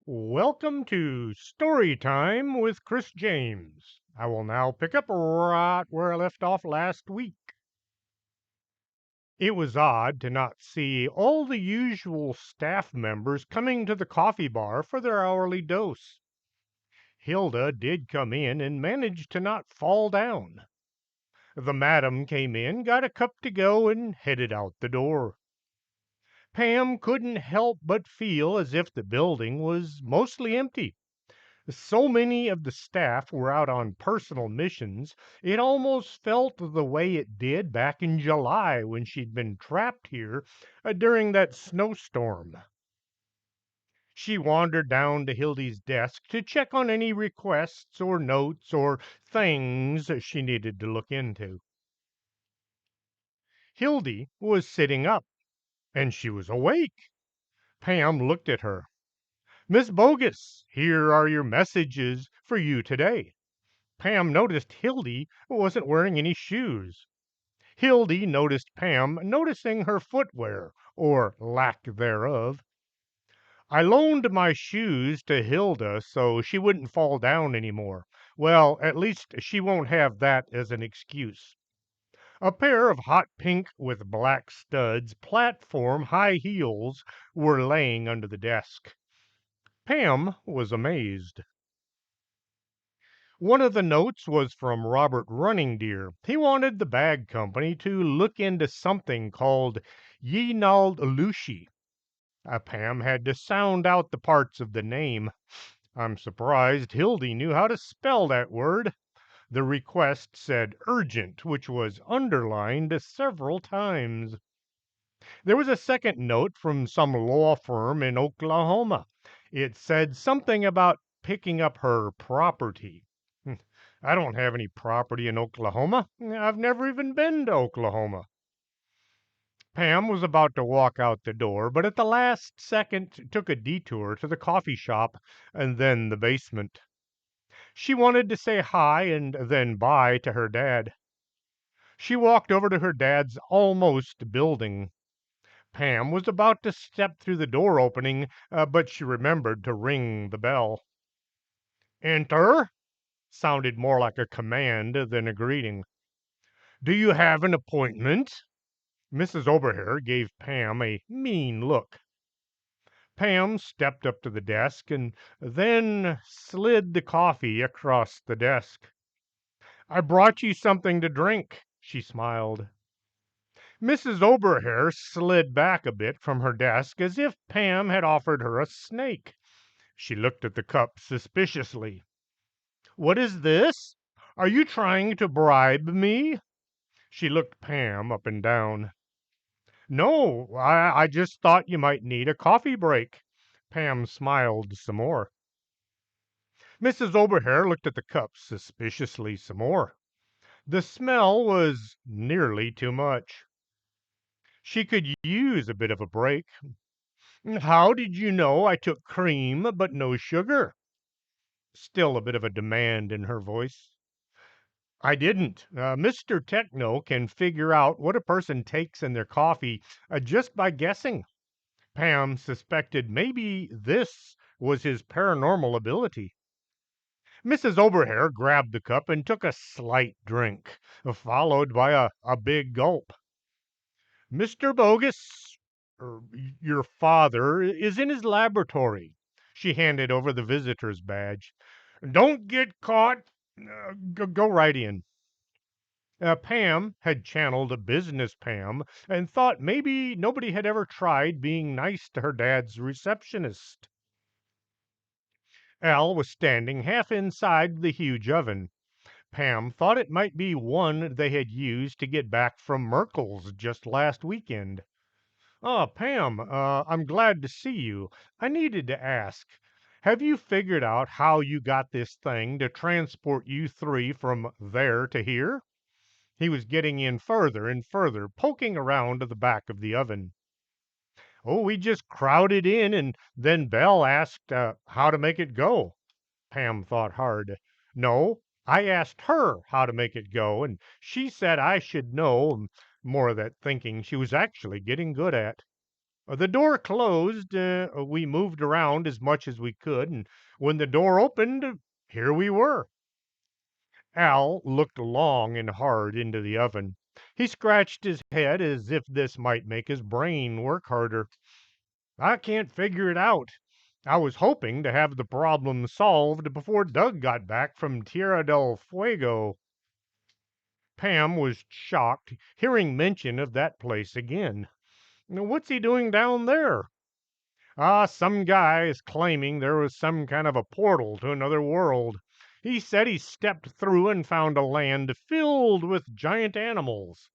Welcome to Story Time with Chris James. I will now pick up right where I left off last week. It was odd to not see all the usual staff members coming to the coffee bar for their hourly dose. Hilda did come in and managed to not fall down. The madam came in, got a cup to go, and headed out the door. Pam couldn't help but feel as if the building was mostly empty. So many of the staff were out on personal missions, it almost felt the way it did back in July when she'd been trapped here during that snowstorm. She wandered down to Hildy's desk to check on any requests or notes or things she needed to look into. Hildy was sitting up, and she was awake. Pam looked at her. "Miss Bogus, here are your messages for you today." Pam noticed Hildy wasn't wearing any shoes. Hildy noticed Pam noticing her footwear, or lack thereof. "I loaned my shoes to Hilda so she wouldn't fall down any more. Well, at least she won't have that as an excuse." A pair of hot pink with black studs, platform high heels, were laying under the desk. Pam was amazed. One of the notes was from Robert Runningdeer. He wanted the bag company to look into something called Yeenald Lushi. Pam had to sound out the parts of the name. I'm surprised Hildy knew how to spell that word. The request said urgent, which was underlined several times. There was a second note from some law firm in Oklahoma. It said something about picking up her property. I don't have any property in Oklahoma. I've never even been to Oklahoma. Pam was about to walk out the door, but at the last second took a detour to the coffee shop and then the basement. She wanted to say hi and then bye to her dad. She walked over to her dad's almost building. Pam was about to step through the door opening, but she remembered to ring the bell. "Enter," sounded more like a command than a greeting. "Do you have an appointment?" Mrs. Oberhair gave Pam a mean look. Pam stepped up to the desk and then slid the coffee across the desk. "I brought you something to drink," she smiled. Mrs. Oberhair slid back a bit from her desk as if Pam had offered her a snake. She looked at the cup suspiciously. "What is this? Are you trying to bribe me?" She looked Pam up and down. "No, I just thought you might need a coffee break." Pam smiled some more. Mrs. Oberhair looked at the cup suspiciously some more. The smell was nearly too much. She could use a bit of a break. "How did you know I took cream but no sugar?" Still a bit of a demand in her voice. "I didn't. Mr. Techno can figure out what a person takes in their coffee just by guessing." Pam suspected maybe this was his paranormal ability. Mrs. Oberhair grabbed the cup and took a slight drink, followed by a big gulp. "Mr. Bogus, your father, is in his laboratory." She handed over the visitor's badge. "Don't get caught. Go right in." Pam had channeled a business Pam and thought maybe nobody had ever tried being nice to her dad's receptionist. Al was standing half inside the huge oven. Pam thought it might be one they had used to get back from Merkel's just last weekend. "Ah, Pam, I'm glad to see you. I needed to ask, have you figured out how you got this thing to transport you three from there to here?" He was getting in further and further, poking around to the back of the oven. "Oh, we just crowded in, and then Belle asked how to make it go." Pam thought hard. "No, I asked her how to make it go, and she said I should know, more of that thinking she was actually getting good at." The door closed. We moved around as much as we could, and when the door opened, here we were. Al looked long and hard into the oven. He scratched his head as if this might make his brain work harder. I can't figure it out. I was hoping to have the problem solved before Doug got back from Tierra del Fuego. Pam was shocked hearing mention of that place again. What's he doing down there? Ah, some guy is claiming there was some kind of a portal to another world. He said he stepped through and found a land filled with giant animals.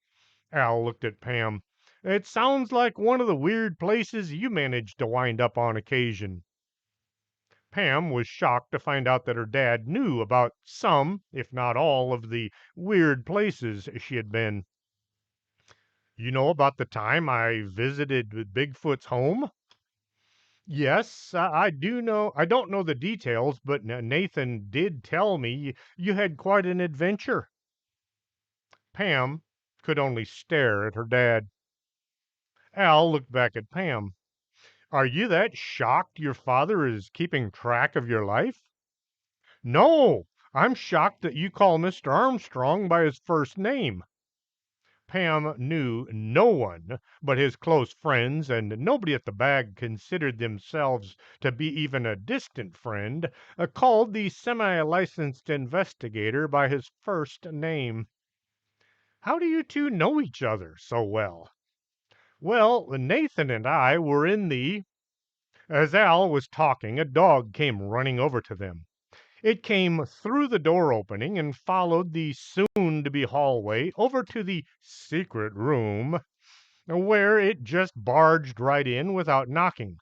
Al looked at Pam. It sounds like one of the weird places you managed to wind up on occasion. Pam was shocked to find out that her dad knew about some, if not all, of the weird places she had been. You know about the time I visited Bigfoot's home? Yes, I do know. I don't know the details, but Nathan did tell me you had quite an adventure. Pam could only stare at her dad. Al looked back at Pam. Are you that shocked your father is keeping track of your life? No, I'm shocked that you call Mr. Armstrong by his first name. Pam knew no one but his close friends, and nobody at the bag considered themselves to be even a distant friend, called the semi-licensed investigator by his first name. How do you two know each other so well? Well, Nathan and I were in the... As Al was talking, a dog came running over to them. It came through the door opening and followed the soon-to-be hallway over to the secret room, where it just barged right in without knocking.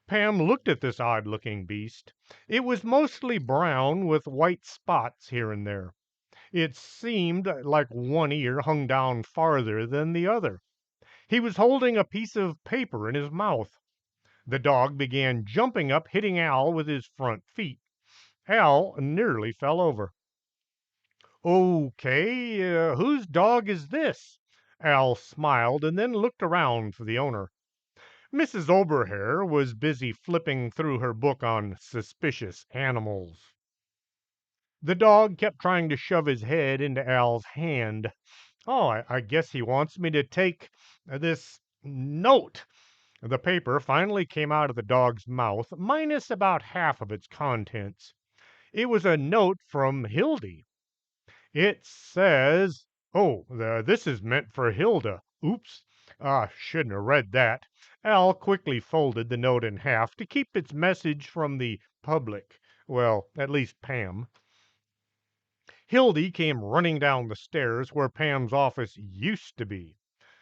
Pam looked at this odd-looking beast. It was mostly brown with white spots here and there. It seemed like one ear hung down farther than the other. He was holding a piece of paper in his mouth. The dog began jumping up, hitting Al with his front feet. Al nearly fell over. Okay, whose dog is this? Al smiled and then looked around for the owner. Mrs. Oberhair was busy flipping through her book on suspicious animals. The dog kept trying to shove his head into Al's hand. Oh, I guess he wants me to take this note. The paper finally came out of the dog's mouth, minus about half of its contents. It was a note from Hildy. It says, oh, this is meant for Hilda. Oops. Shouldn't have read that. Al quickly folded the note in half to keep its message from the public. Well, at least Pam. Hildy came running down the stairs where Pam's office used to be.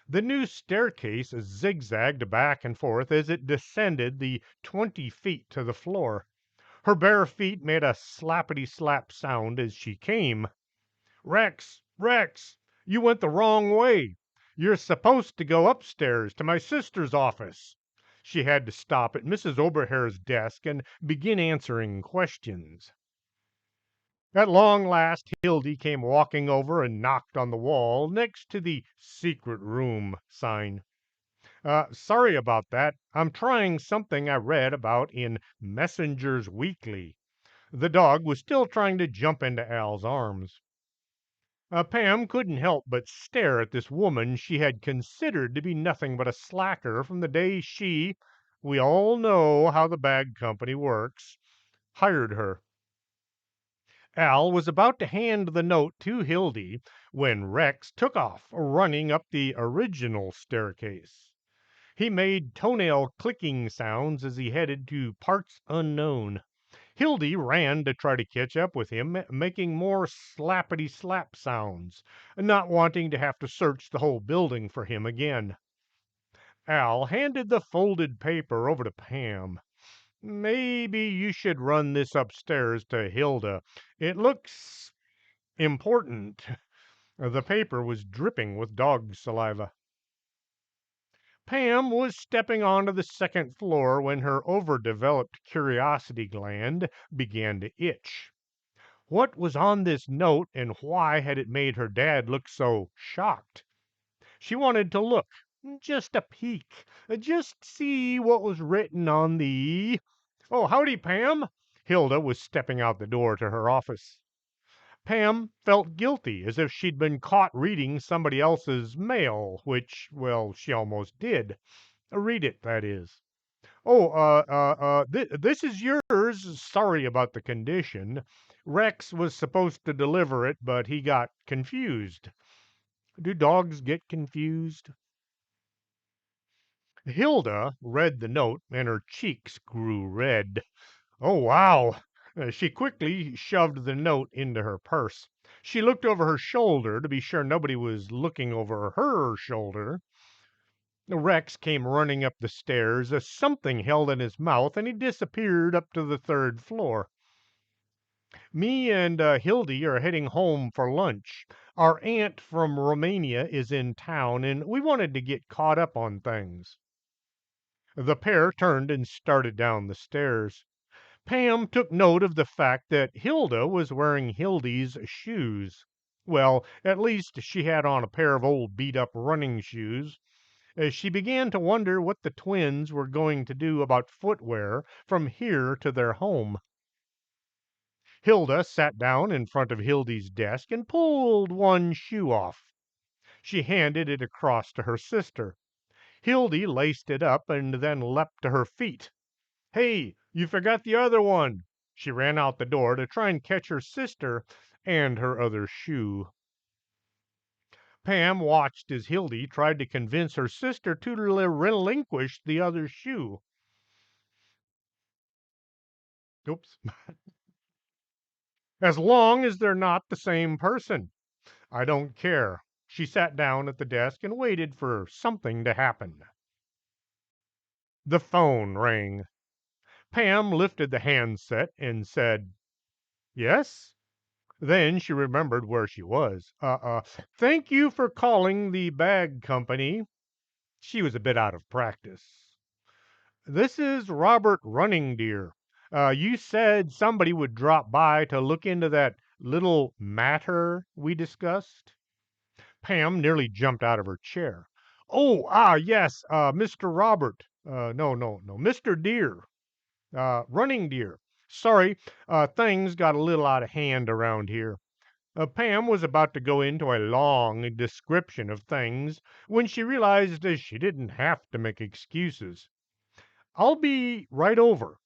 The new staircase zigzagged back and forth as it descended the 20 feet to the floor. Her bare feet made a slappity slap sound as she came. Rex, Rex, you went the wrong way. You're supposed to go upstairs to my sister's office. She had to stop at Mrs. Oberhair's desk and begin answering questions. At long last, Hildy came walking over and knocked on the wall next to the secret room sign. Sorry about that. I'm trying something I read about in Messenger's Weekly. The dog was still trying to jump into Al's arms. Pam couldn't help but stare at this woman she had considered to be nothing but a slacker from the day she, we all know how the bag company works, hired her. Al was about to hand the note to Hildy when Rex took off, running up the original staircase. He made toenail clicking sounds as he headed to parts unknown. Hildy ran to try to catch up with him, making more slappity slap sounds, not wanting to have to search the whole building for him again. Al handed the folded paper over to Pam. Maybe you should run this upstairs to Hilda. It looks important. The paper was dripping with dog saliva. Pam was stepping onto the second floor when her overdeveloped curiosity gland began to itch. What was on this note, and why had it made her dad look so shocked? She wanted to look, Just a peek. Just see what was written on the. Oh, howdy, Pam. Hilda was stepping out the door to her office. Pam felt guilty, as if she'd been caught reading somebody else's mail, which, well, she almost did. Read it, that is. Oh, this is yours. Sorry about the condition. Rex was supposed to deliver it, but he got confused. Do dogs get confused? Hilda read the note, and her cheeks grew red. Oh, wow! She quickly shoved the note into her purse. She looked over her shoulder to be sure nobody was looking over her shoulder. Rex came running up the stairs, something held in his mouth, and he disappeared up to the third floor. Me and Hildy are heading home for lunch. Our aunt from Romania is in town, and we wanted to get caught up on things. The pair turned and started down the stairs. Pam took note of the fact that Hilda was wearing Hildy's shoes. Well, at least she had on a pair of old beat up running shoes. She began to wonder what the twins were going to do about footwear from here to their home. Hilda sat down in front of Hildy's desk and pulled one shoe off. She handed it across to her sister. Hildy laced it up and then leapt to her feet. Hey, you forgot the other one! She ran out the door to try and catch her sister and her other shoe. Pam watched as Hildy tried to convince her sister to relinquish the other shoe. Oops. As long as they're not the same person. I don't care. She sat down at the desk and waited for something to happen. The phone rang. Pam lifted the handset and said, Yes? Then she remembered where she was. Thank you for calling the bag company. She was a bit out of practice. This is Robert Running Deer. You said somebody would drop by to look into that little matter we discussed. Pam nearly jumped out of her chair. Yes, Mr. Robert. No, Mr. Deer. Running Deer. Sorry, things got a little out of hand around here. Pam was about to go into a long description of things when she realized she didn't have to make excuses. I'll be right over.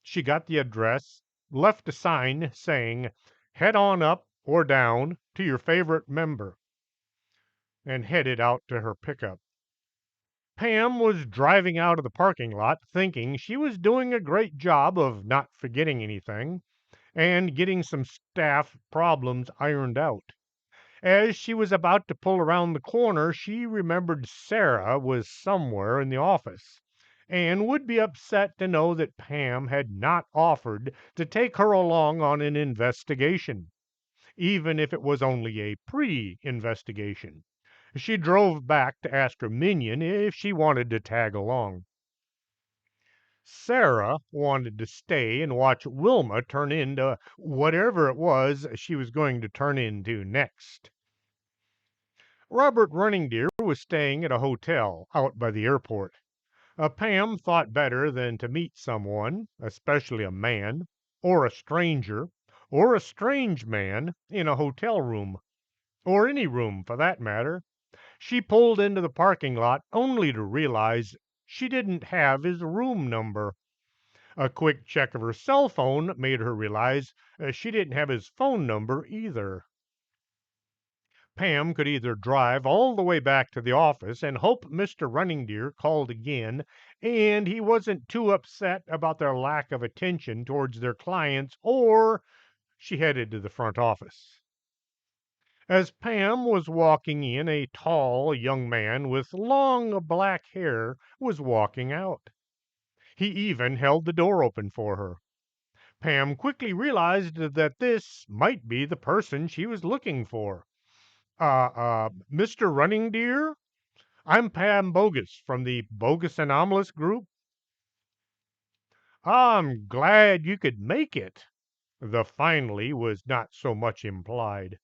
She got the address, left a sign saying, Head on up or down to your favorite member, and headed out to her pickup. Pam was driving out of the parking lot thinking she was doing a great job of not forgetting anything and getting some staff problems ironed out. As she was about to pull around the corner, she remembered Sarah was somewhere in the office and would be upset to know that Pam had not offered to take her along on an investigation, even if it was only a pre-investigation. She drove back to ask her minion if she wanted to tag along. Sarah wanted to stay and watch Wilma turn into whatever it was she was going to turn into next. Robert Running Deer was staying at a hotel out by the airport. Pam thought better than to meet someone, especially a man, or a stranger, or a strange man, in a hotel room, or any room for that matter. She pulled into the parking lot only to realize she didn't have his room number. A quick check of her cell phone made her realize she didn't have his phone number either. Pam could either drive all the way back to the office and hope Mr. Running Deer called again and he wasn't too upset about their lack of attention towards their clients, or she headed to the front office. As Pam was walking in, a tall young man with long black hair was walking out. He even held the door open for her. Pam quickly realized that this might be the person she was looking for. Mr. Running Deer? I'm Pam Bogus from the Bogus Anomalous Group. I'm glad you could make it. The finally was not so much implied.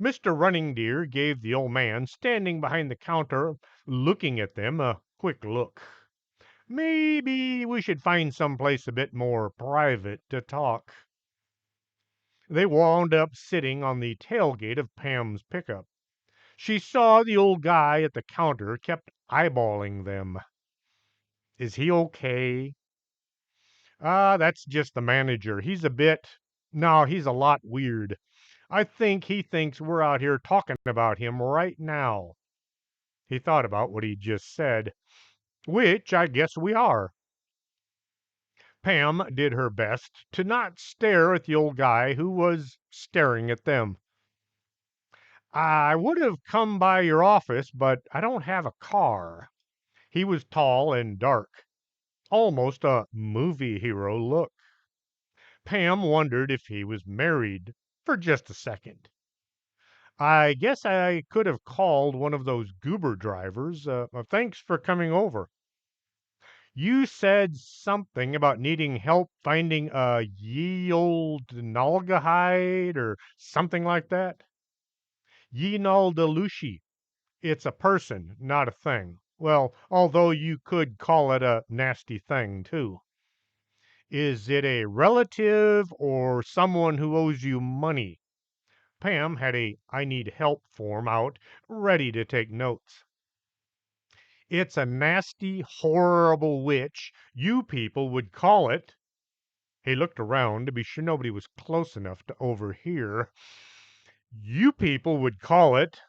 Mr. Running Deer gave the old man standing behind the counter looking at them a quick look. Maybe we should find some place a bit more private to talk. They wound up sitting on the tailgate of Pam's pickup. She saw the old guy at the counter kept eyeballing them. Is he okay? That's just the manager. He's a bit. No, he's a lot weird. I think he thinks we're out here talking about him right now. He thought about what he just said, which I guess we are. Pam did her best to not stare at the old guy who was staring at them. I would have come by your office, but I don't have a car. He was tall and dark, almost a movie hero look. Pam wondered if he was married for just a second. I guess I could have called one of those goober drivers. Thanks for coming over. You said something about needing help finding a ye old Nalgahide or something like that. Ye Naldalushi. It's a person, not a thing. Well, although you could call it a nasty thing, too. Is it a relative or someone who owes you money? Pam had a I need help form out, ready to take notes. It's a nasty, horrible witch, you people would call it. He looked around to be sure nobody was close enough to overhear. You people would call it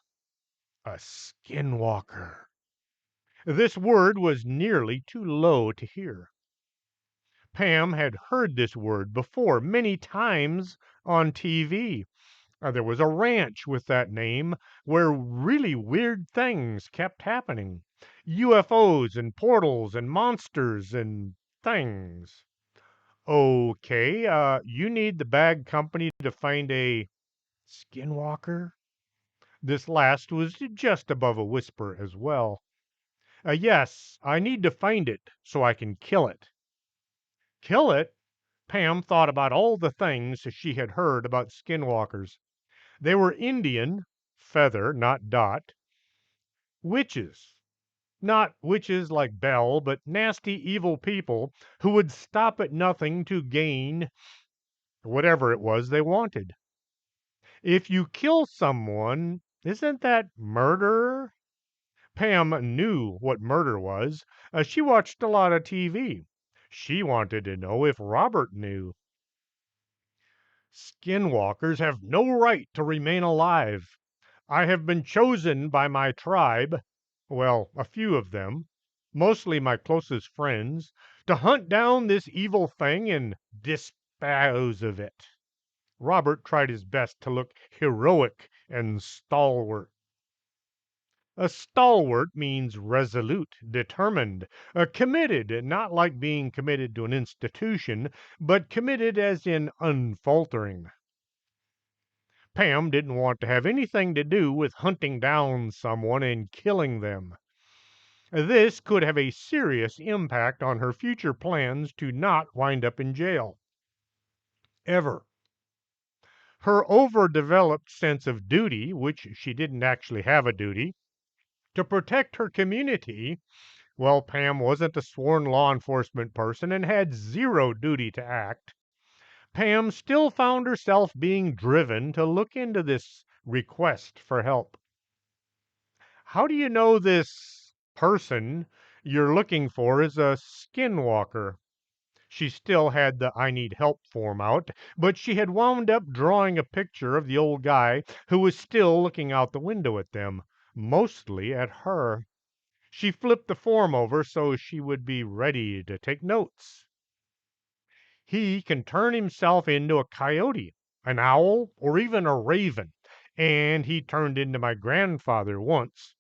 a skinwalker. This word was nearly too low to hear. Pam had heard this word before many times on TV. There was a ranch with that name where really weird things kept happening. UFOs and portals and monsters and things. Okay, you need the bag company to find a skinwalker? This last was just above a whisper as well. Yes, I need to find it so I can kill it. Kill it? Pam thought about all the things she had heard about skinwalkers. They were Indian, feather, not dot, witches. Not witches like Belle, but nasty, evil people who would stop at nothing to gain whatever it was they wanted. If you kill someone, isn't that murder? Pam knew what murder was. She watched a lot of TV. She wanted to know if Robert knew. Skinwalkers have no right to remain alive. I have been chosen by my tribe, well, a few of them, mostly my closest friends, to hunt down this evil thing and dispose of it. Robert tried his best to look heroic and stalwart. A stalwart means resolute, determined, committed, not like being committed to an institution, but committed as in unfaltering. Pam didn't want to have anything to do with hunting down someone and killing them. This could have a serious impact on her future plans to not wind up in jail. Ever. Her overdeveloped sense of duty, which she didn't actually have a duty, to protect her community. Well, Pam wasn't a sworn law enforcement person and had zero duty to act. Pam still found herself being driven to look into this request for help. How do you know this person you're looking for is a skinwalker? She still had the I need help form out, but she had wound up drawing a picture of the old guy who was still looking out the window at them, mostly at her. She flipped the form over so she would be ready to take notes. He can turn himself into a coyote, an owl, or even a raven, and he turned into my grandfather once.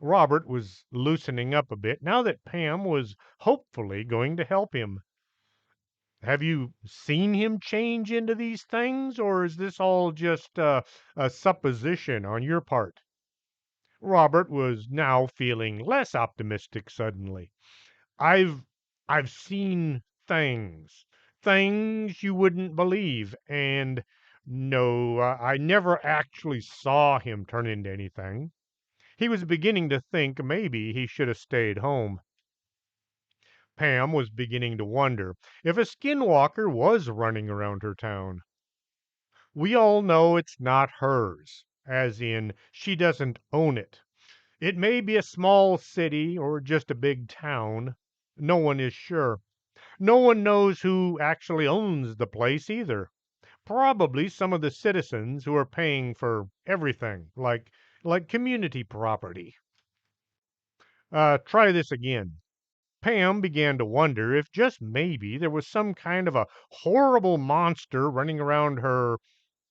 Robert was loosening up a bit now that Pam was hopefully going to help him. Have you seen him change into these things, or is this all just a supposition on your part? Robert was now feeling less optimistic suddenly. I've I've seen things you wouldn't believe, and No, I never actually saw him turn into anything. He was beginning to think maybe he should have stayed home. Pam was beginning to wonder if a skinwalker was running around her town. We all know it's not hers, as in, she doesn't own it. It may be a small city or just a big town. No one is sure. No one knows who actually owns the place either. Probably some of the citizens who are paying for everything, like community property. Try this again. Pam began to wonder if just maybe there was some kind of a horrible monster running around her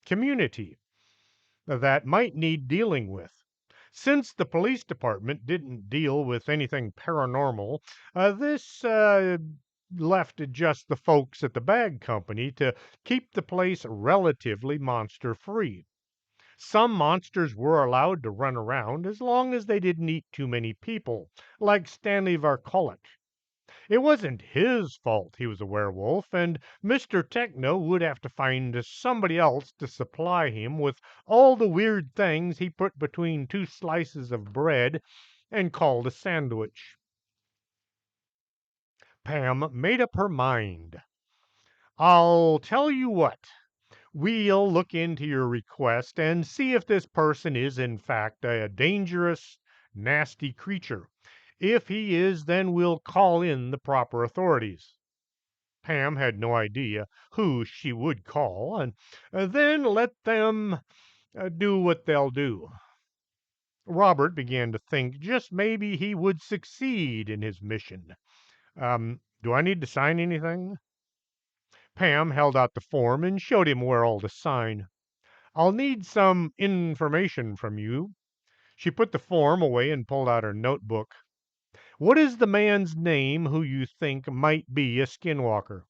community that might need dealing with. Since the police department didn't deal with anything paranormal, this left just the folks at the bag company to keep the place relatively monster free. Some monsters were allowed to run around as long as they didn't eat too many people, like Stanley Varkolic. It wasn't his fault he was a werewolf, and Mr. Techno would have to find somebody else to supply him with all the weird things he put between two slices of bread and called a sandwich. Pam made up her mind. I'll tell you what. We'll look into your request and see if this person is, in fact, a dangerous, nasty creature. If he is, then we'll call in the proper authorities. Pam had no idea who she would call, and then let them do what they'll do. Robert began to think just maybe he would succeed in his mission. Do I need to sign anything? Pam held out the form and showed him where all to sign. I'll need some information from you. She put the form away and pulled out her notebook. What is the man's name who you think might be a skinwalker?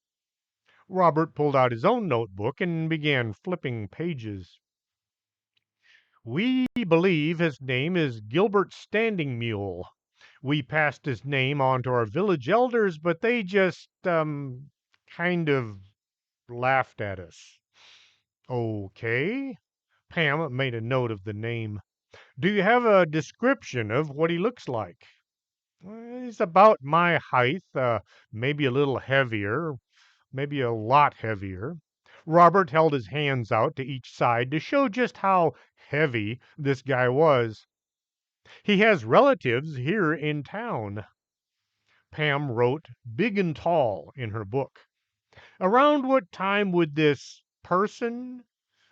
Robert pulled out his own notebook and began flipping pages. We believe his name is Gilbert Standing Mule. We passed his name on to our village elders, but they just, kind of laughed at us. Okay. Pam made a note of the name. Do you have a description of what he looks like? He's about my height, maybe a little heavier, maybe a lot heavier. Robert held his hands out to each side to show just how heavy this guy was. He has relatives here in town. Pam wrote big and tall in her book. Around what time would this person,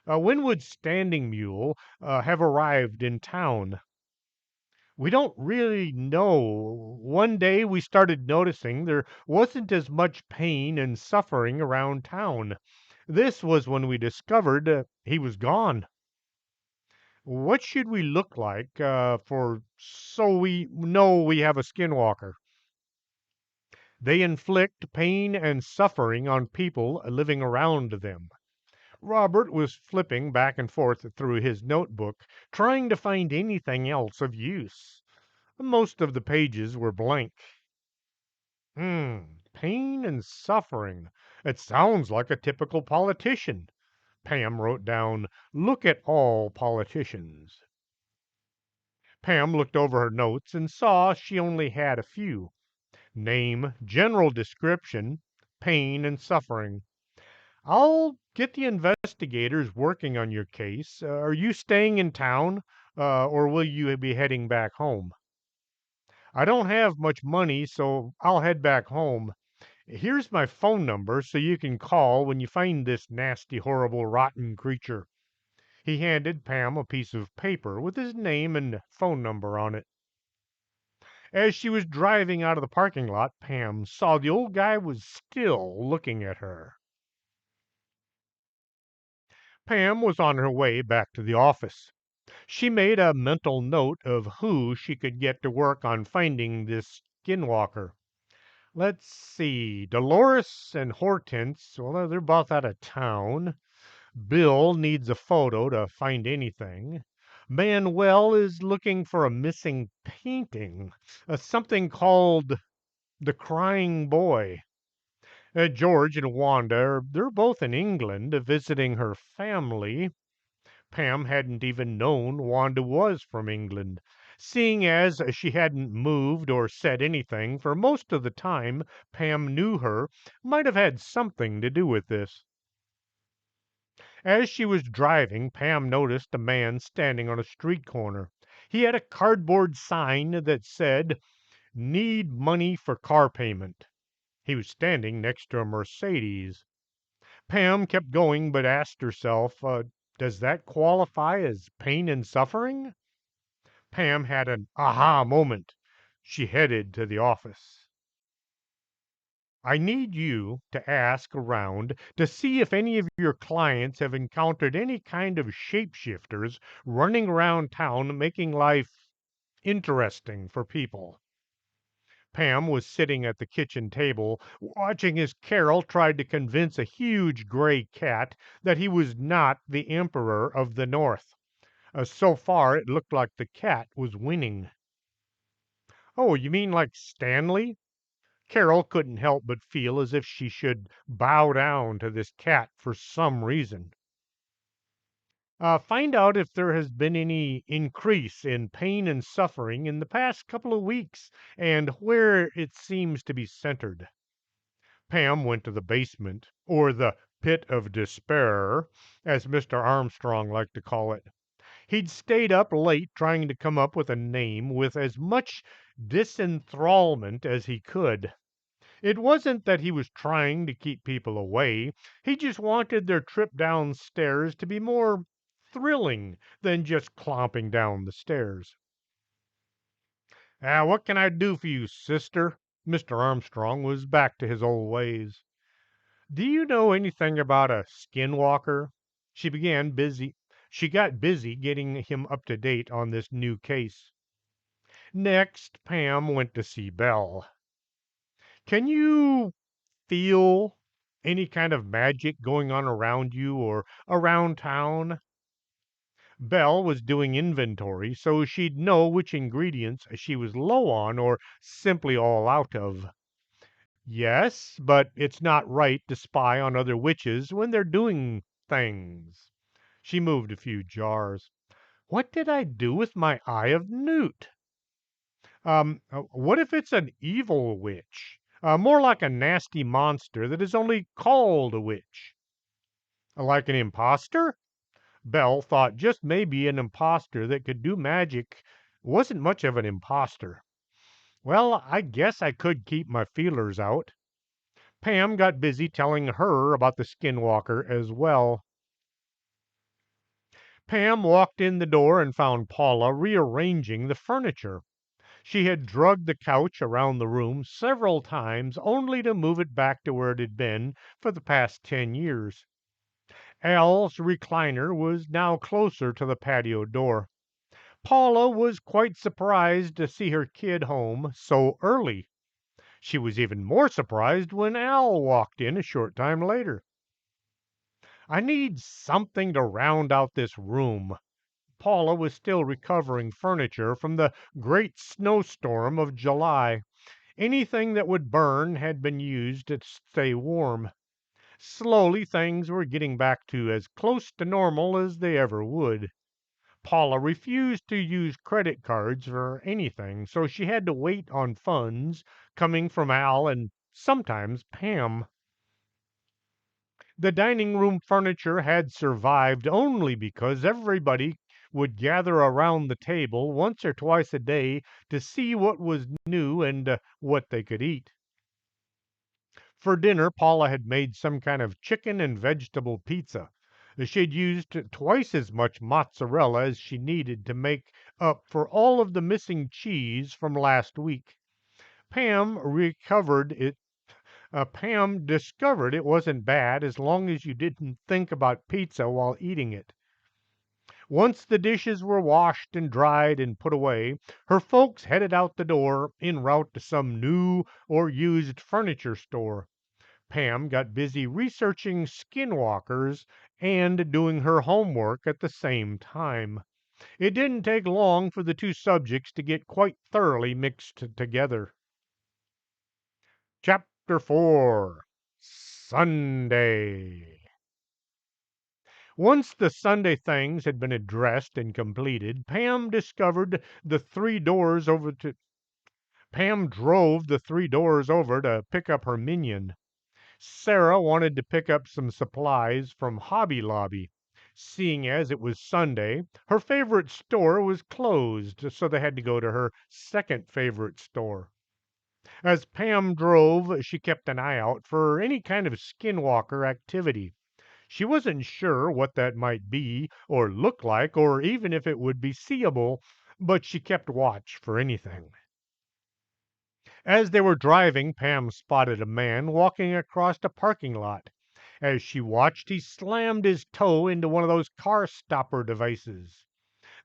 when would Standing Mule have arrived in town? We don't really know. One day we started noticing there wasn't as much pain and suffering around town. This was when we discovered he was gone. What should we look like for so we know we have a skinwalker? They inflict pain and suffering on people living around them. Robert was flipping back and forth through his notebook, trying to find anything else of use. Most of the pages were blank. Pain and suffering. It sounds like a typical politician. Pam wrote down, look at all politicians. Pam looked over her notes and saw she only had a few. Name, general description, pain and suffering. I'll get the investigators working on your case. Are you staying in town, or will you be heading back home? I don't have much money, so I'll head back home. Here's my phone number so you can call when you find this nasty, horrible, rotten creature. He handed Pam a piece of paper with his name and phone number on it. As she was driving out of the parking lot, Pam saw the old guy was still looking at her. Pam was on her way back to the office. She made a mental note of who she could get to work on finding this skinwalker. Let's see. Dolores and Hortense, well, they're both out of town. Bill needs a photo to find anything. Manuel is looking for a missing painting, something called The Crying Boy. George and Wanda, they're both in England visiting her family. Pam hadn't even known Wanda was from England, seeing as she hadn't moved or said anything for most of the time Pam knew her might have had something to do with this. As she was driving, Pam noticed a man standing on a street corner. He had a cardboard sign that said, "Need money for car payment." He was standing next to a Mercedes. Pam kept going, but asked herself, does that qualify as pain and suffering? Pam had an aha moment. She headed to the office. I need you to ask around to see if any of your clients have encountered any kind of shapeshifters running around town making life interesting for people. Pam was sitting at the kitchen table, watching as Carol tried to convince a huge gray cat that he was not the Emperor of the North. So far, it looked like the cat was winning. Oh, you mean like Stanley? Carol couldn't help but feel as if she should bow down to this cat for some reason. Find out if there has been any increase in pain and suffering in the past couple of weeks and where it seems to be centered. Pam went to the basement, or the pit of despair, as Mr. Armstrong liked to call it. He'd stayed up late trying to come up with a name with as much disenthrallment as he could. It wasn't that he was trying to keep people away, he just wanted their trip downstairs to be more thrilling than just clomping down the stairs. What can I do for you, sister? Mr. Armstrong was back to his old ways. Do you know anything about a skinwalker? She began busy. She got busy getting him up to date on this new case. Next, Pam went to see Belle. Can you feel any kind of magic going on around you or around town? Belle was doing inventory, so she'd know which ingredients she was low on or simply all out of. Yes, but it's not right to spy on other witches when they're doing things. She moved a few jars. What did I do with my eye of newt? What if it's an evil witch? More like a nasty monster that is only called a witch. Like an impostor? Belle thought just maybe an impostor that could do magic wasn't much of an impostor. Well, I guess I could keep my feelers out. Pam got busy telling her about the skinwalker as well. Pam walked in the door and found Paula rearranging the furniture. She had drugged the couch around the room several times only to move it back to where it had been for the past 10 years. Al's recliner was now closer to the patio door. Paula was quite surprised to see her kid home so early. She was even more surprised when Al walked in a short time later. I need something to round out this room. Paula was still recovering furniture from the great snowstorm of July. Anything that would burn had been used to stay warm. Slowly, things were getting back to as close to normal as they ever would. Paula refused to use credit cards for anything, so she had to wait on funds coming from Al and sometimes Pam. The dining room furniture had survived only because everybody would gather around the table once or twice a day to see what was new and what they could eat. For dinner, Paula had made some kind of chicken and vegetable pizza. She'd used twice as much mozzarella as she needed to make up for all of the missing cheese from last week. Pam recovered it. Pam discovered it wasn't bad as long as you didn't think about pizza while eating it. Once the dishes were washed and dried and put away, her folks headed out the door en route to some new or used furniture store. Pam got busy researching skinwalkers and doing her homework at the same time. It didn't take long for the two subjects to get quite thoroughly mixed together. Chapter 4: Sunday. Once the Sunday things had been addressed and completed, Pam drove the 3 doors over to pick up her minion. Sarah wanted to pick up some supplies from Hobby Lobby. Seeing as it was Sunday, her favorite store was closed, so they had to go to her second favorite store. As Pam drove, she kept an eye out for any kind of Skinwalker activity. She wasn't sure what that might be, or look like, or even if it would be seeable, but she kept watch for anything. As they were driving, Pam spotted a man walking across a parking lot. As she watched, he slammed his toe into one of those car stopper devices.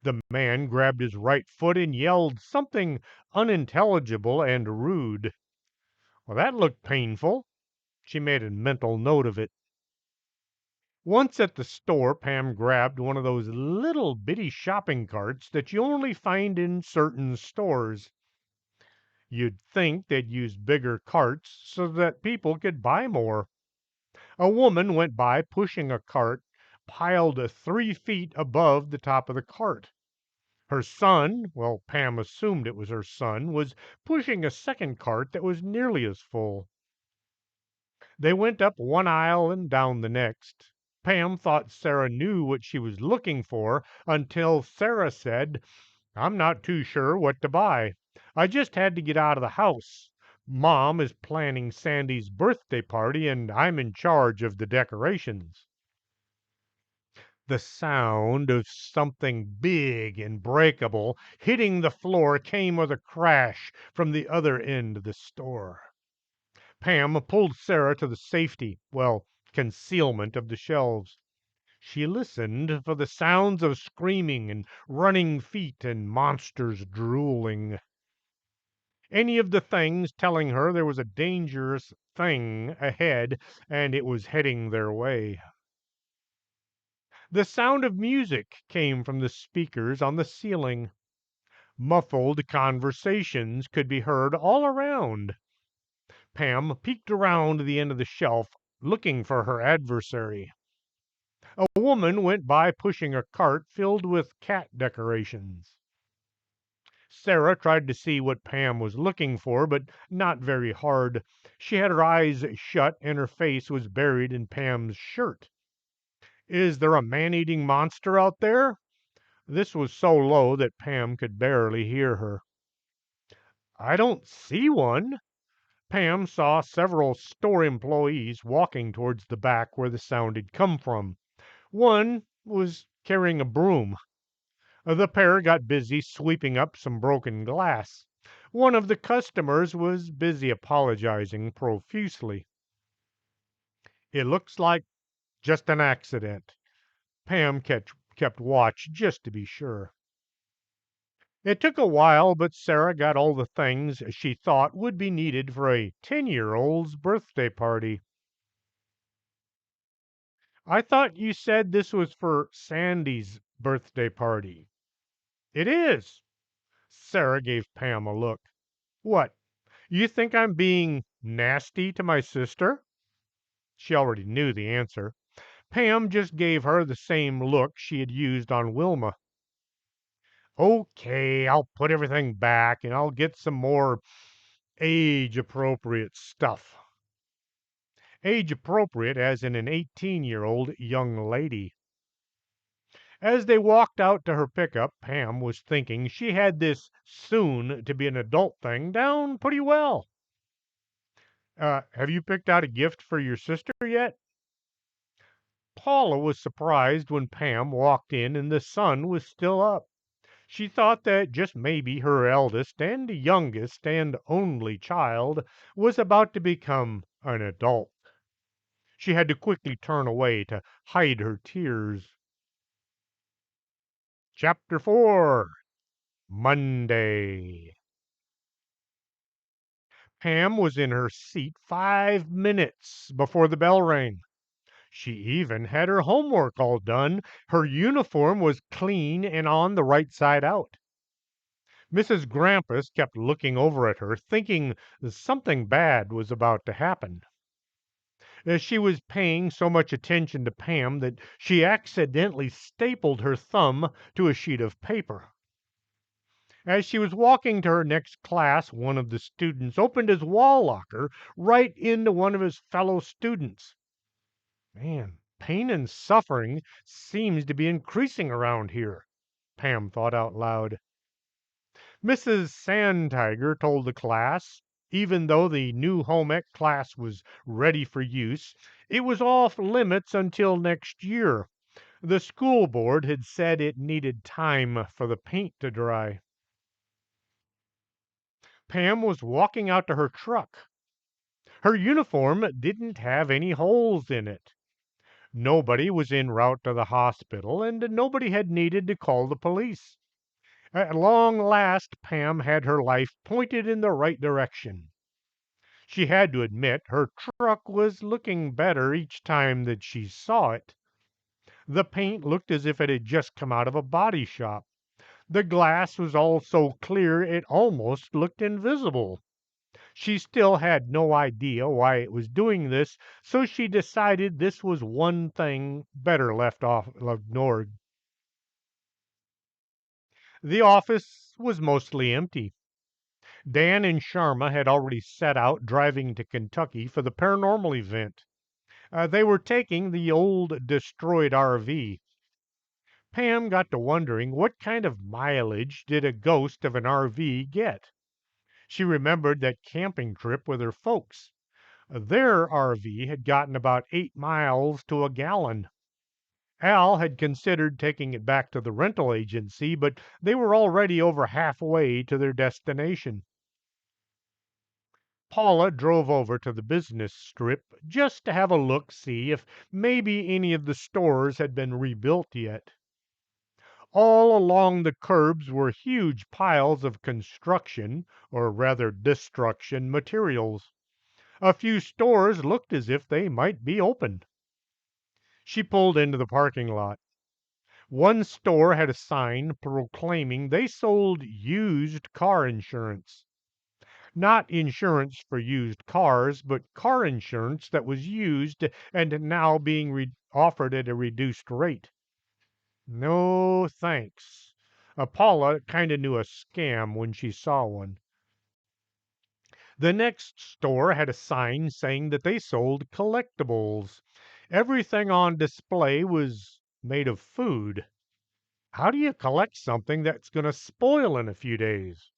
The man grabbed his right foot and yelled something unintelligible and rude. Well, that looked painful. She made a mental note of it. Once at the store, Pam grabbed one of those little bitty shopping carts that you only find in certain stores. You'd think they'd use bigger carts so that people could buy more. A woman went by pushing a cart piled 3 feet above the top of the cart. Her son, well, Pam assumed it was her son, was pushing a second cart that was nearly as full. They went up one aisle and down the next. Pam thought Sarah knew what she was looking for until Sarah said, "I'm not too sure what to buy. I just had to get out of the house. Mom is planning Sandy's birthday party, and I'm in charge of the decorations." The sound of something big and breakable hitting the floor came with a crash from the other end of the store. Pam pulled Sarah to the safety, well, concealment of the shelves. She listened for the sounds of screaming and running feet and monsters drooling. Any of the things telling her there was a dangerous thing ahead and it was heading their way. The sound of music came from the speakers on the ceiling. Muffled conversations could be heard all around. Pam peeked around the end of the shelf, looking for her adversary. A woman went by pushing a cart filled with cat decorations. Sarah tried to see what Pam was looking for, but not very hard. She had her eyes shut and her face was buried in Pam's shirt. "Is there a man-eating monster out there?" This was so low that Pam could barely hear her. "I don't see one." Pam saw several store employees walking towards the back where the sound had come from. One was carrying a broom. The pair got busy sweeping up some broken glass. One of the customers was busy apologizing profusely. "It looks like just an accident." Pam kept watch just to be sure. It took a while, but Sarah got all the things she thought would be needed for a 10-year-old's birthday party. "I thought you said this was for Sandy's birthday party." "It is." Sarah gave Pam a look. "What, you think I'm being nasty to my sister?" She already knew the answer. Pam just gave her the same look she had used on Wilma. "Okay, I'll put everything back and I'll get some more age-appropriate stuff." Age-appropriate as in an 18-year-old young lady. As they walked out to her pickup, Pam was thinking she had this soon-to-be-an-adult thing down pretty well. Have you picked out a gift for your sister yet?" Paula was surprised when Pam walked in and the sun was still up. She thought that just maybe her eldest and youngest and only child was about to become an adult. She had to quickly turn away to hide her tears. Chapter 4. Monday. Pam was in her seat 5 minutes before the bell rang. She even had her homework all done. Her uniform was clean and on the right side out. Mrs. Grampus kept looking over at her, thinking something bad was about to happen. She was paying so much attention to Pam that she accidentally stapled her thumb to a sheet of paper. As she was walking to her next class, one of the students opened his wall locker right into one of his fellow students. Man, pain and suffering seems to be increasing around here, Pam thought out loud. Mrs. Sandtiger told the class, even though the new home ec class was ready for use, it was off limits until next year. The school board had said it needed time for the paint to dry. Pam was walking out to her truck. Her uniform didn't have any holes in it. Nobody was en route to the hospital, and nobody had needed to call the police. At long last, Pam had her life pointed in the right direction. She had to admit her truck was looking better each time that she saw it. The paint looked as if it had just come out of a body shop. The glass was all so clear it almost looked invisible. She still had no idea why it was doing this, so she decided this was one thing better left off ignored. The office was mostly empty. Dan and Sharma had already set out driving to Kentucky for the paranormal event. They were taking the old destroyed RV. Pam got to wondering what kind of mileage did a ghost of an RV get. She remembered that camping trip with her folks. Their RV had gotten about 8 miles to a gallon. Al had considered taking it back to the rental agency, but they were already over halfway to their destination. Paula drove over to the business strip just to have a look see if maybe any of the stores had been rebuilt yet. All along the curbs were huge piles of construction, or rather destruction, materials. A few stores looked as if they might be open. She pulled into the parking lot. One store had a sign proclaiming they sold used car insurance. Not insurance for used cars, but car insurance that was used and now being offered at a reduced rate. No, thanks. Paula kind of knew a scam when she saw one. The next store had a sign saying that they sold collectibles. Everything on display was made of food. How do you collect something that's going to spoil in a few days?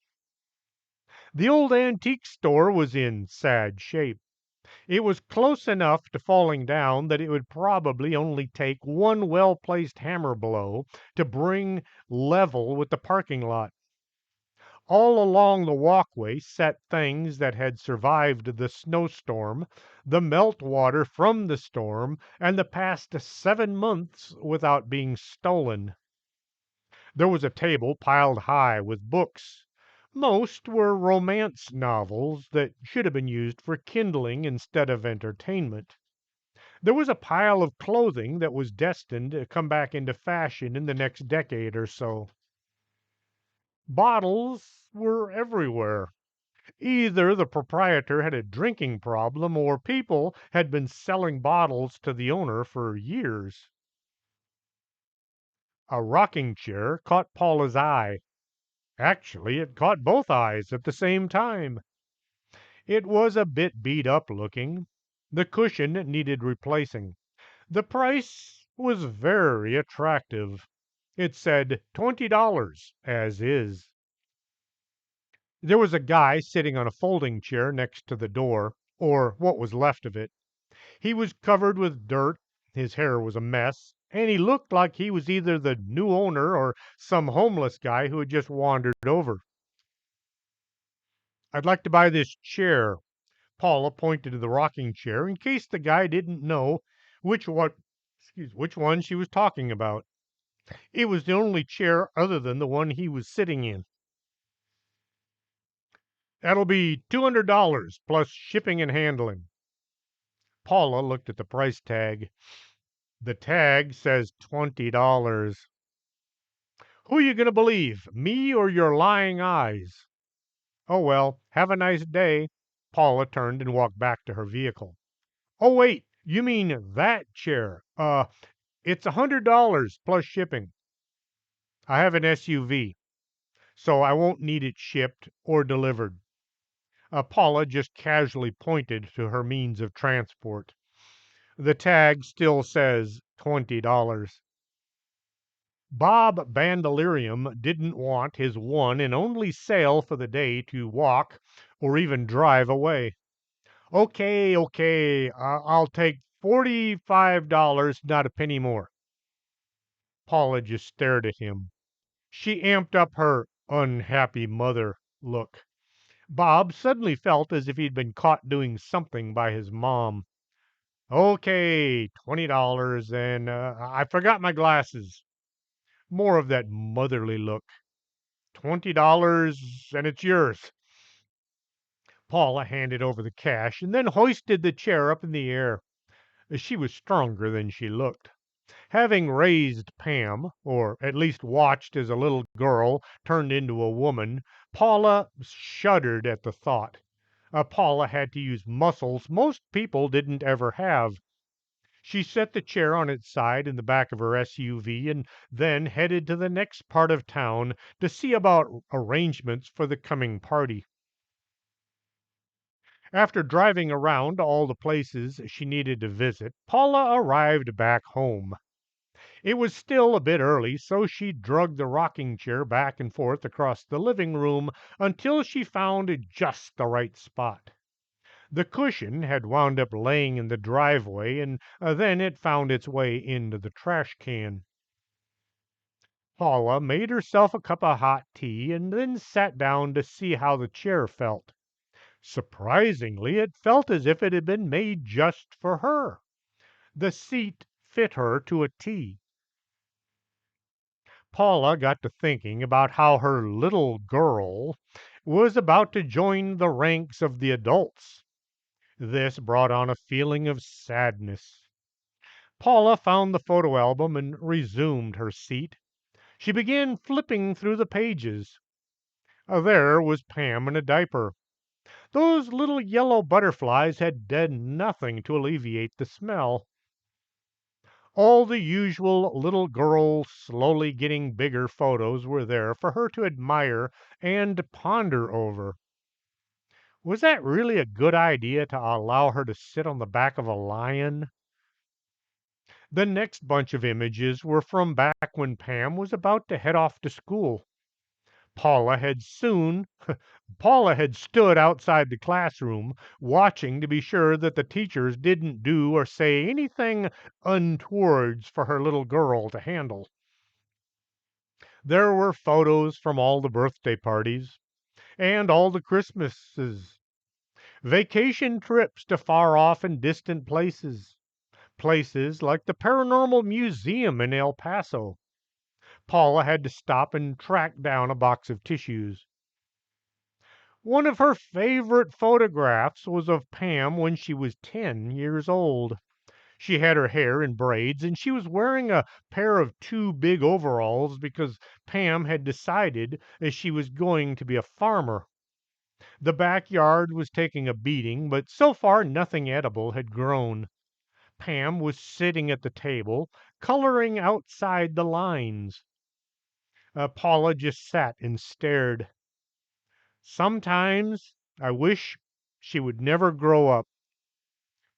The old antique store was in sad shape. It was close enough to falling down that it would probably only take one well placed hammer blow to bring level with the parking lot. All along the walkway sat things that had survived the snowstorm, the meltwater from the storm, and the past 7 months without being stolen. There was a table piled high with books. Most were romance novels that should have been used for kindling instead of entertainment. There was a pile of clothing that was destined to come back into fashion in the next decade or so. Bottles were everywhere. Either the proprietor had a drinking problem or people had been selling bottles to the owner for years. A rocking chair caught Paula's eye. Actually, it caught both eyes at the same time. It was a bit beat up looking. The cushion needed replacing. The price was very attractive. It said $20 as is. There was a guy sitting on a folding chair next to the door, or what was left of it. He was covered with dirt, his hair was a mess, and he looked like he was either the new owner or some homeless guy who had just wandered over. "I'd like to buy this chair." Paula pointed to the rocking chair in case the guy didn't know which one she was talking about. It was the only chair other than the one he was sitting in. "That'll be $200 plus shipping and handling." Paula looked at the price tag. "The tag says $20. Who you going to believe, me or your lying eyes?" "Oh, well, have a nice day." Paula turned and walked back to her vehicle. "Oh, wait, You mean that chair? It's $100 plus shipping. I have an SUV, so I won't need it shipped or delivered. Paula just casually pointed to her means of transport. The tag still says $20. Bob Banderilium didn't want his one and only sale for the day to walk or even drive away. Okay, okay, I'll take $45, not a penny more. Paula just stared at him. She amped up her unhappy mother look. Bob suddenly felt as if he'd been caught doing something by his mom. Okay, $20, and I forgot my glasses. More of that motherly look. $20, and it's yours. Paula handed over the cash and then hoisted the chair up in the air. She was stronger than she looked. Having raised Pam, or at least watched as a little girl turned into a woman, Paula shuddered at the thought. Paula had to use muscles most people didn't ever have. She set the chair on its side in the back of her SUV and then headed to the next part of town to see about arrangements for the coming party. After driving around all the places she needed to visit, Paula arrived back home. It was still a bit early, so she dragged the rocking chair back and forth across the living room until she found just the right spot. The cushion had wound up laying in the driveway, and then it found its way into the trash can. Paula made herself a cup of hot tea and then sat down to see how the chair felt. Surprisingly, it felt as if it had been made just for her. The seat fit her to a T. Paula got to thinking about how her little girl was about to join the ranks of the adults. This brought on a feeling of sadness. Paula found the photo album and resumed her seat. She began flipping through the pages. There was Pam in a diaper. Those little yellow butterflies had done nothing to alleviate the smell. All the usual little girl slowly getting bigger photos were there for her to admire and ponder over. Was that really a good idea to allow her to sit on the back of a lion? The next bunch of images were from back when Pam was about to head off to school. Paula had soon Paula had stood outside the classroom, watching to be sure that the teachers didn't do or say anything untowards for her little girl to handle. There were photos from all the birthday parties and all the Christmases, vacation trips to far off and distant places, places like the Paranormal Museum in El Paso. Paula had to stop and track down a box of tissues. One of her favorite photographs was of Pam when she was 10 years old. She had her hair in braids and she was wearing a pair of too big overalls because Pam had decided that she was going to be a farmer. The backyard was taking a beating, but so far nothing edible had grown. Pam was sitting at the table, coloring outside the lines. Paula just sat and stared. Sometimes I wish she would never grow up.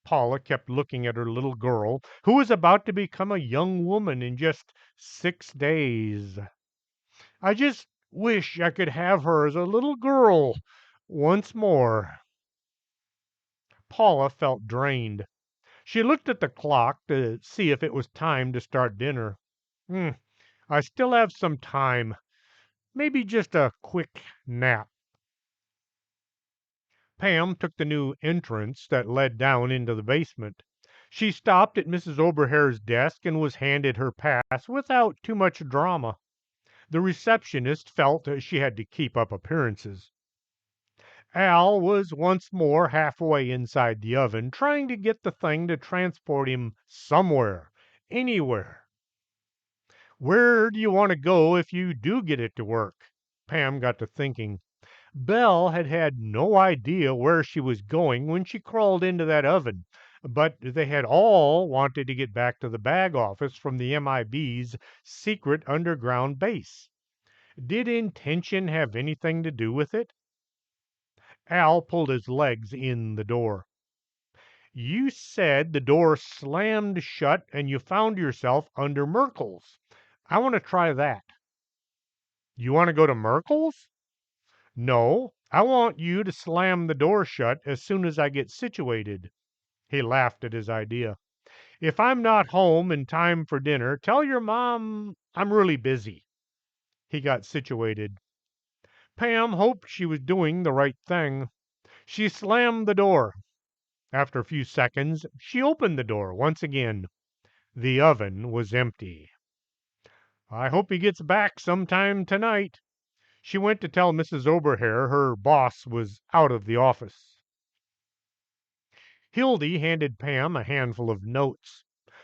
Paula kept looking at her little girl, who was about to become a young woman in just 6 days. I just wish I could have her as a little girl once more. Paula felt drained. She looked at the clock to see if it was time to start dinner. Hmm, I still have some time. Maybe just a quick nap. Pam took the new entrance that led down into the basement. She stopped at Mrs. Oberhair's desk and was handed her pass without too much drama. The receptionist felt that she had to keep up appearances. Al was once more halfway inside the oven, trying to get the thing to transport him somewhere, anywhere. Where do you want to go if you do get it to work? Pam got to thinking. Belle had had no idea where she was going when she crawled into that oven. but they had all wanted to get back to the bag office from the MIB's secret underground base. Did intention have anything to do with it? Al pulled his legs in the door. You said the door slammed shut and you found yourself under Merkel's. I want to try that. You want to go to Merkel's? No, I want you to slam the door shut as soon as I get situated. He laughed at his idea. If I'm not home in time for dinner, tell your mom I'm really busy. He got situated. Pam hoped she was doing the right thing. She slammed the door. After a few seconds, she opened the door once again. The oven was empty. I hope he gets back sometime tonight. She went to tell Mrs. Oberhair her boss was out of the office. Hildy handed Pam a handful of notes.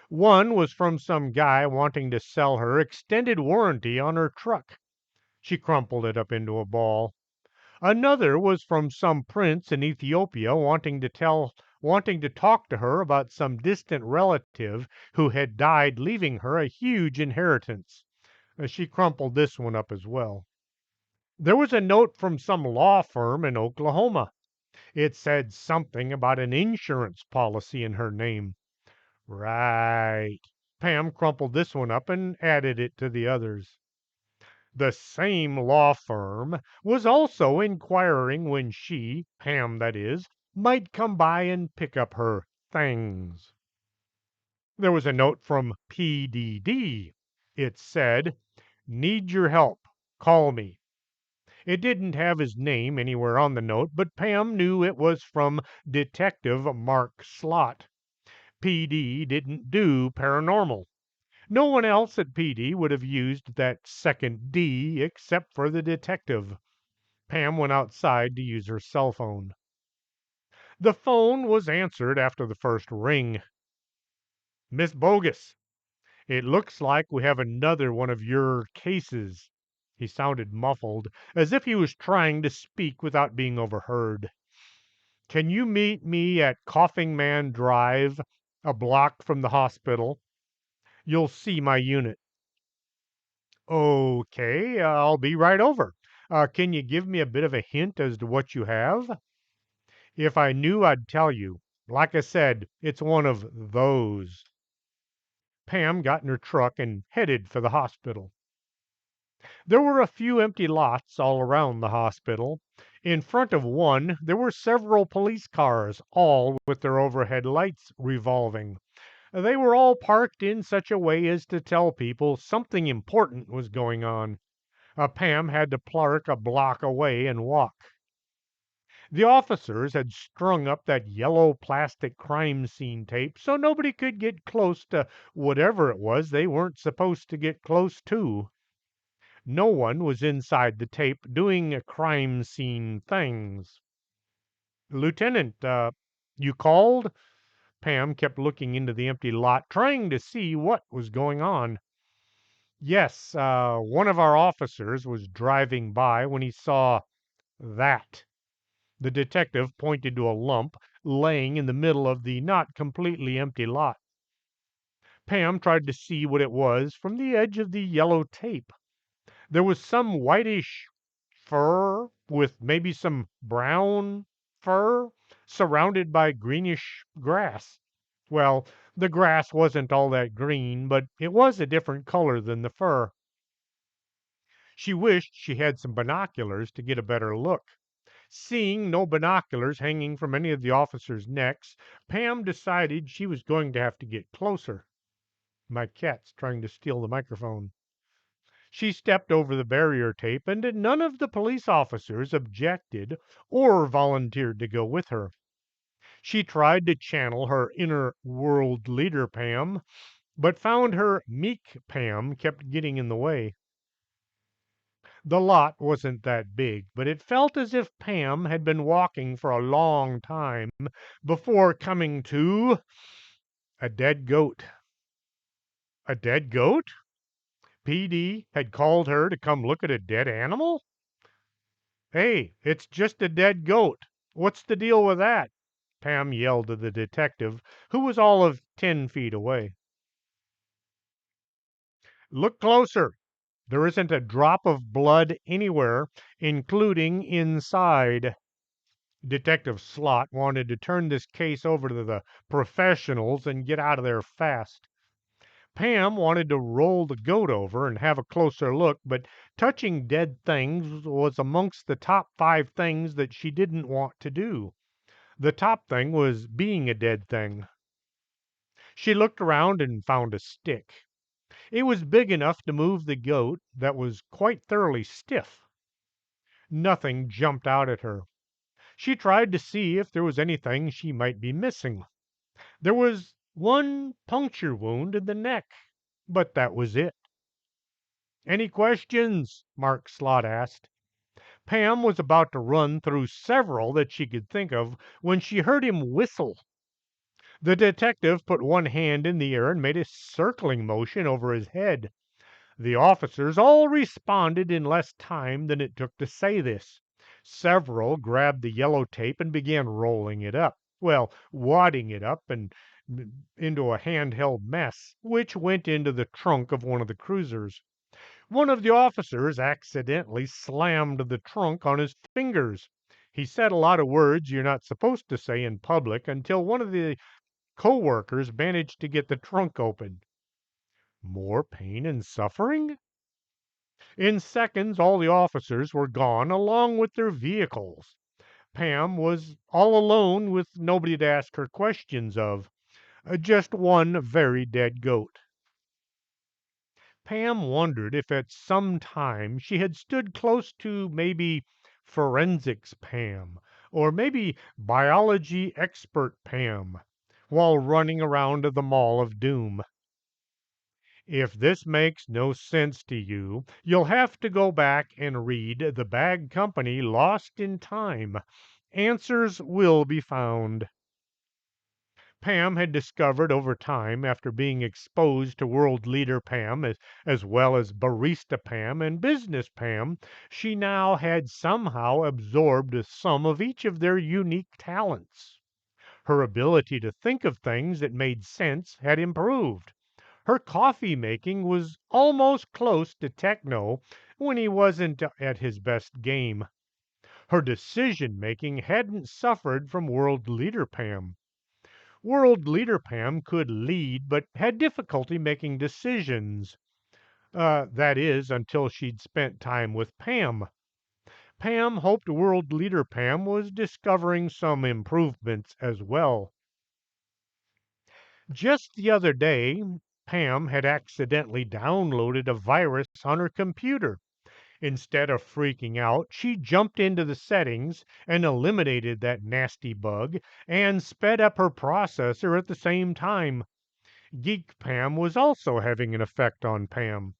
One was from some guy wanting to sell her extended warranty on her truck. She crumpled it up into a ball. Another was from some prince in Ethiopia wanting to talk to her about some distant relative who had died, leaving her a huge inheritance. She crumpled this one up as well. There was a note from some law firm in Oklahoma. It said something about an insurance policy in her name. Right. Pam crumpled this one up and added it to the others. The same law firm was also inquiring when she, Pam that is, might come by and pick up her things. There was a note from PDD. It said, Need your help. Call me. It didn't have his name anywhere on the note, but Pam knew it was from Detective Mark Slot. PD didn't do paranormal. No one else at PD would have used that second D except for the detective. Pam went outside to use her cell phone. The phone was answered after the first ring. Miss Bogus, it looks like we have another one of your cases. He sounded muffled, as if he was trying to speak without being overheard. Can you meet me at Coughing Man Drive, a block from the hospital? You'll see my unit. Okay, I'll be right over. Can you give me a bit of a hint as to what you have? If I knew, I'd tell you. Like I said, it's one of those. Pam got in her truck and headed for the hospital. There were a few empty lots all around the hospital. In front of one, there were several police cars, all with their overhead lights revolving. They were all parked in such a way as to tell people something important was going on. Pam had to park a block away and walk. The officers had strung up that yellow plastic crime scene tape so nobody could get close to whatever it was they weren't supposed to get close to. No one was inside the tape doing crime scene things. Lieutenant, you called? Pam kept looking into the empty lot, trying to see what was going on. Yes, one of our officers was driving by when he saw that. The detective pointed to a lump laying in the middle of the not completely empty lot. Pam tried to see what it was from the edge of the yellow tape. There was some whitish fur with maybe some brown fur surrounded by greenish grass. Well, the grass wasn't all that green, but it was a different color than the fur. She wished she had some binoculars to get a better look. Seeing no binoculars hanging from any of the officers' necks, Pam decided she was going to have to get closer. My cat's trying to steal the microphone. She stepped over the barrier tape, and none of the police officers objected or volunteered to go with her. She tried to channel her inner world leader Pam, but found her meek Pam kept getting in the way. The lot wasn't that big, but it felt as if Pam had been walking for a long time before coming to a dead goat. A dead goat? PD had called her to come look at a dead animal? Hey, it's just a dead goat. What's the deal with that? Pam yelled to the detective, who was all of 10 feet away. Look closer. There isn't a drop of blood anywhere, including inside. Detective Slot wanted to turn this case over to the professionals and get out of there fast. Pam wanted to roll the goat over and have a closer look, but touching dead things was amongst the top 5 things that she didn't want to do. The top thing was being a dead thing. She looked around and found a stick. It was big enough to move the goat that was quite thoroughly stiff. Nothing jumped out at her. She tried to see if there was anything she might be missing. There was one puncture wound in the neck, but that was it. "Any questions?" Mark Slot asked. Pam was about to run through several that she could think of when she heard him whistle. The detective put one hand in the air and made a circling motion over his head. The officers all responded in less time than it took to say this. Several grabbed the yellow tape and began rolling it up. Well, wadding it up and into a handheld mess, which went into the trunk of one of the cruisers. One of the officers accidentally slammed the trunk on his fingers. He said a lot of words you're not supposed to say in public until one of the co-workers managed to get the trunk open. More pain and suffering? In seconds, all the officers were gone, along with their vehicles. Pam was all alone with nobody to ask her questions of. Just one very dead goat. Pam wondered if at some time she had stood close to maybe forensics Pam, or maybe biology expert Pam, while running around the Mall of Doom. If this makes no sense to you, you'll have to go back and read The Bag Company Lost in Time. Answers will be found. Pam had discovered over time, after being exposed to world leader Pam as well as barista Pam and business Pam, she now had somehow absorbed some of each of their unique talents. Her ability to think of things that made sense had improved. Her coffee making was almost close to techno when he wasn't at his best game. Her decision making hadn't suffered from world leader Pam. World leader Pam could lead, but had difficulty making decisions. That is, until she'd spent time with Pam. Pam hoped world leader Pam was discovering some improvements as well. Just the other day, Pam had accidentally downloaded a virus on her computer. Instead of freaking out, she jumped into the settings and eliminated that nasty bug and sped up her processor at the same time. Geek Pam was also having an effect on Pam.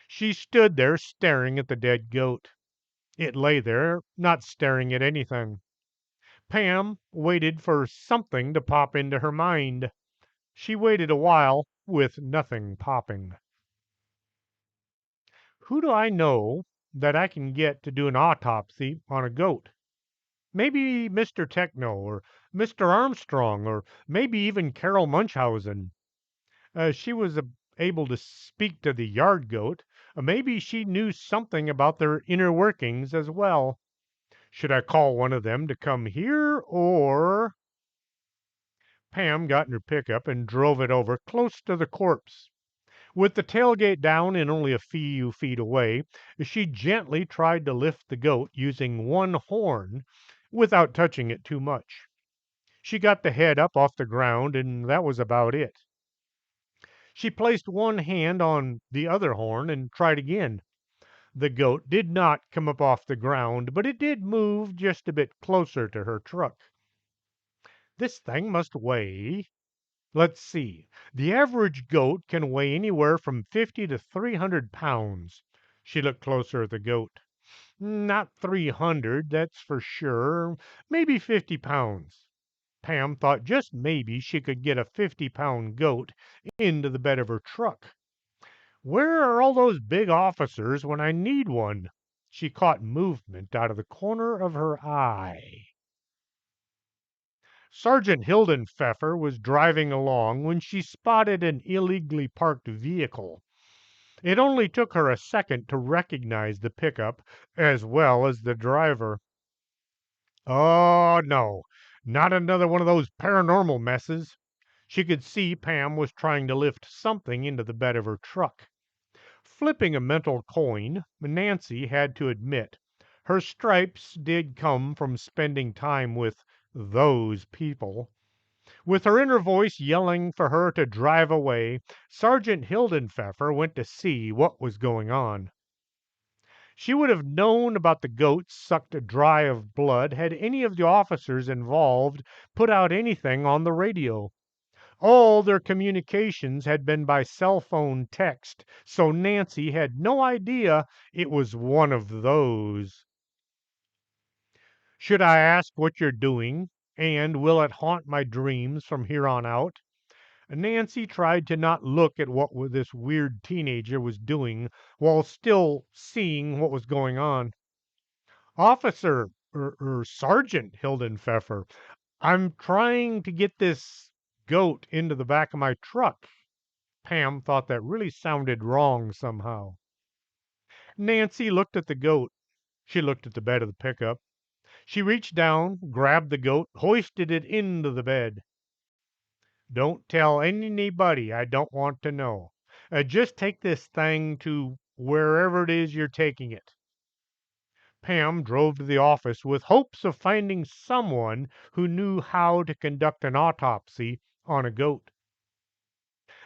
She stood there staring at the dead goat. It lay there, not staring at anything. Pam waited for something to pop into her mind. She waited a while with nothing popping. Who do I know that I can get to do an autopsy on a goat? Maybe Mr. Techno or Mr. Armstrong or maybe even Carol Munchausen. She was able to speak to the yard goat. Maybe she knew something about their inner workings as well. Should I call one of them to come here or? Pam got in her pickup and drove it over close to the corpse. With the tailgate down and only a few feet away, she gently tried to lift the goat using one horn without touching it too much. She got the head up off the ground, and that was about it. She placed one hand on the other horn and tried again. The goat did not come up off the ground, but it did move just a bit closer to her truck. This thing must weigh. Let's see. The average goat can weigh anywhere from 50 to 300 pounds. She looked closer at the goat. Not 300, that's for sure. Maybe 50 pounds. Pam thought just maybe she could get a 50-pound goat into the bed of her truck. Where are all those big officers when I need one? She caught movement out of the corner of her eye. Sergeant Hildenpfeffer was driving along when she spotted an illegally parked vehicle. It only took her a second to recognize the pickup as well as the driver. Oh, no, not another one of those paranormal messes. She could see Pam was trying to lift something into the bed of her truck. Flipping a mental coin, Nancy had to admit her stripes did come from spending time with those people. With her inner voice yelling for her to drive away, Sergeant Hildenpfeffer went to see what was going on. She would have known about the goats sucked dry of blood had any of the officers involved put out anything on the radio. All their communications had been by cell phone text, so Nancy had no idea it was one of those. Should I ask what you're doing? And will it haunt my dreams from here on out? Nancy tried to not look at what this weird teenager was doing while still seeing what was going on. Officer, Sergeant Hildenpfeffer, I'm trying to get this goat into the back of my truck. Pam thought that really sounded wrong somehow. Nancy looked at the goat. She looked at the bed of the pickup. She reached down, grabbed the goat, hoisted it into the bed. Don't tell anybody. I don't want to know. Just take this thing to wherever it is you're taking it. Pam drove to the office with hopes of finding someone who knew how to conduct an autopsy on a goat.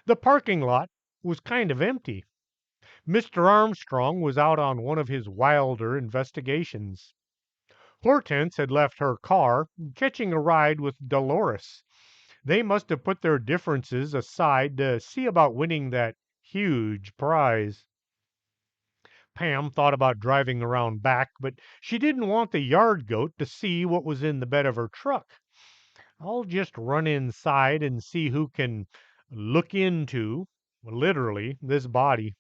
The parking lot was kind of empty. Mr. Armstrong was out on one of his wilder investigations. Hortense had left her car, catching a ride with Dolores. They must have put their differences aside to see about winning that huge prize. Pam thought about driving around back, but she didn't want the yard goat to see what was in the bed of her truck. I'll just run inside and see who can look into, literally, this body.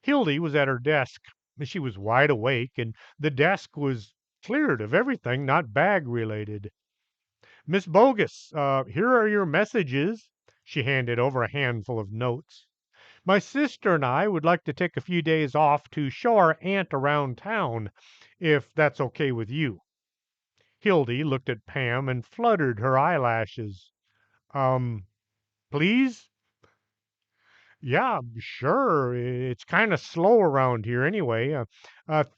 Hildy was at her desk. She was wide awake, and the desk was cleared of everything not bag related. Miss Bogus, here are your messages. She handed over a handful of notes. My sister and I would like to take a few days off to show our aunt around town, if that's okay with you. Hildy looked at Pam and fluttered her eyelashes. Um, please? Yeah, sure. It's kind of slow around here anyway.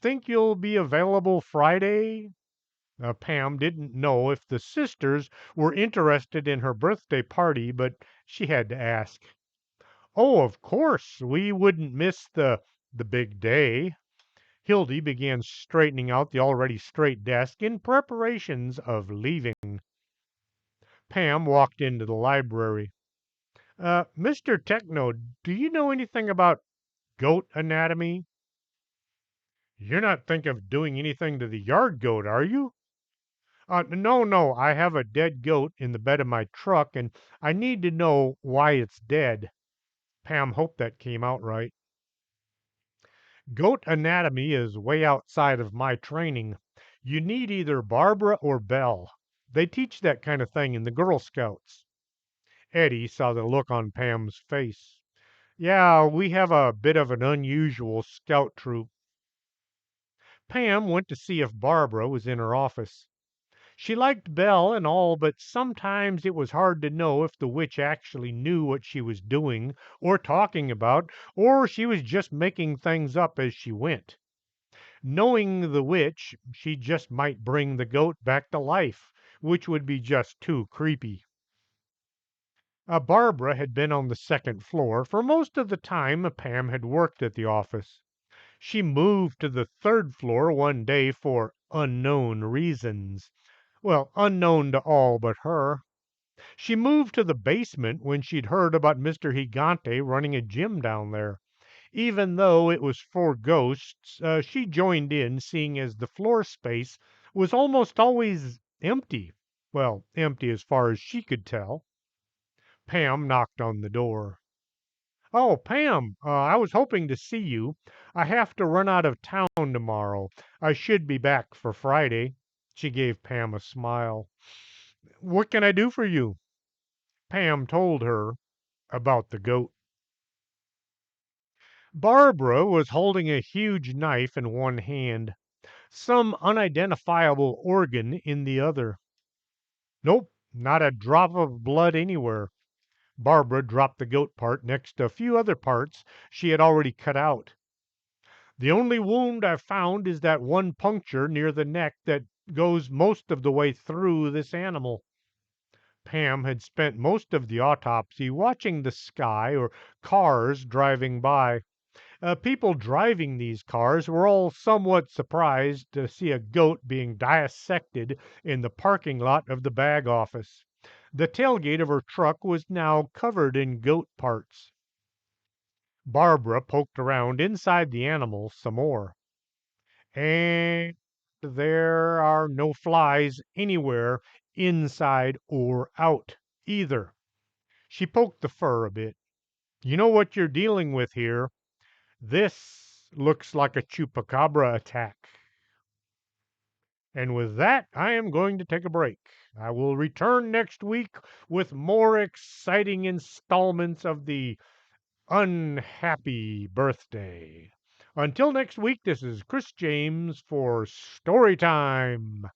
Think you'll be available Friday? Pam didn't know if the sisters were interested in her birthday party, but she had to ask. Oh, of course. We wouldn't miss the big day. Hildy began straightening out the already straight desk in preparations of leaving. Pam walked into the library. Mr. Techno, do you know anything about goat anatomy? You're not thinking of doing anything to the yard goat, are you? No, no. I have a dead goat in the bed of my truck, and I need to know why it's dead. Pam hoped that came out right. Goat anatomy is way outside of my training. You need either Barbara or Belle. They teach that kind of thing in the Girl Scouts. Eddie saw the look on Pam's face. Yeah, we have a bit of an unusual scout troop. Pam went to see if Barbara was in her office. She liked Belle and all, but sometimes it was hard to know if the witch actually knew what she was doing or talking about, or she was just making things up as she went. Knowing the witch, she just might bring the goat back to life, which would be just too creepy. Barbara had been on the second floor for most of the time Pam had worked at the office. She moved to the third floor one day for unknown reasons. Well, unknown to all but her. She moved to the basement when she'd heard about Mr. Gigante running a gym down there. Even though it was for ghosts, she joined in, seeing as the floor space was almost always empty. Well, empty as far as she could tell. Pam knocked on the door. Oh, Pam, I was hoping to see you. I have to run out of town tomorrow. I should be back for Friday. She gave Pam a smile. What can I do for you? Pam told her about the goat. Barbara was holding a huge knife in one hand, some unidentifiable organ in the other. Nope, not a drop of blood anywhere. Barbara dropped the goat part next to a few other parts she had already cut out. The only wound I've found is that one puncture near the neck that goes most of the way through this animal. Pam had spent most of the autopsy watching the sky or cars driving by. People driving these cars were all somewhat surprised to see a goat being dissected in the parking lot of the bag office. The tailgate of her truck was now covered in goat parts. Barbara poked around inside the animal some more. And there are no flies anywhere, inside or out, either. She poked the fur a bit. You know what you're dealing with here. This looks like a chupacabra attack. And with that, I am going to take a break. I will return next week with more exciting installments of the Unhappy Birthday. Until next week, this is Chris James for Storytime.